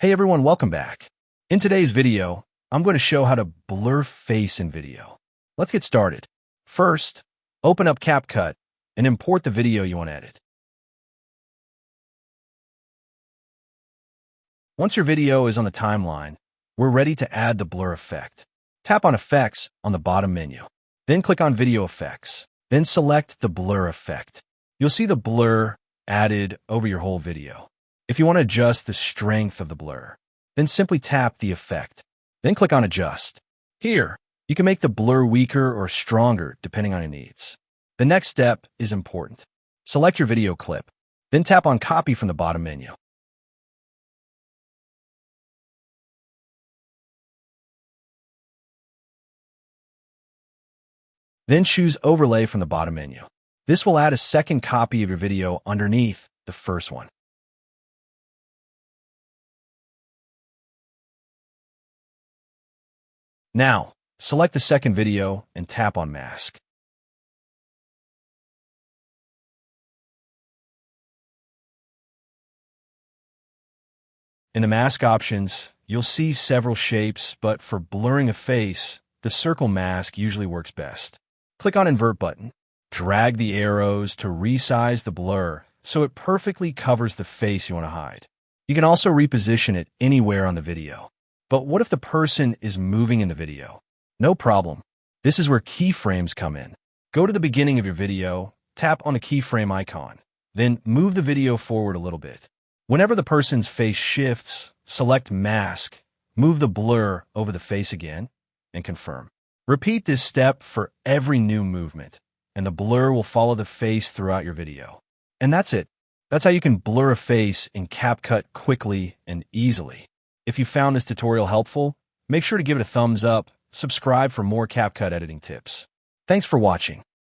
Hey everyone, welcome back. In today's video, I'm going to show how to blur face in video. Let's get started. First, open up CapCut and import the video you want to edit. Once your video is on the timeline, we're ready to add the blur effect. Tap on Effects on the bottom menu. Then click on Video Effects. Then select the blur effect. You'll see the blur added over your whole video. If you want to adjust the strength of the blur, then simply tap the effect. Then click on Adjust. Here, you can make the blur weaker or stronger depending on your needs. The next step is important. Select your video clip. Then tap on Copy from the bottom menu. Then choose Overlay from the bottom menu. This will add a second copy of your video underneath the first one. Now, select the second video and tap on Mask. In the mask options, you'll see several shapes, but for blurring a face, the circle mask usually works best. Click on Invert button. Drag the arrows to resize the blur so it perfectly covers the face you want to hide. You can also reposition it anywhere on the video. But what if the person is moving in the video? No problem. This is where keyframes come in. Go to the beginning of your video, tap on the keyframe icon, then move the video forward a little bit. Whenever the person's face shifts, select Mask, move the blur over the face again, and confirm. Repeat this step for every new movement, and the blur will follow the face throughout your video. And that's it. That's how you can blur a face in CapCut quickly and easily. If you found this tutorial helpful, make sure to give it a thumbs up, subscribe for more CapCut editing tips. Thanks for watching.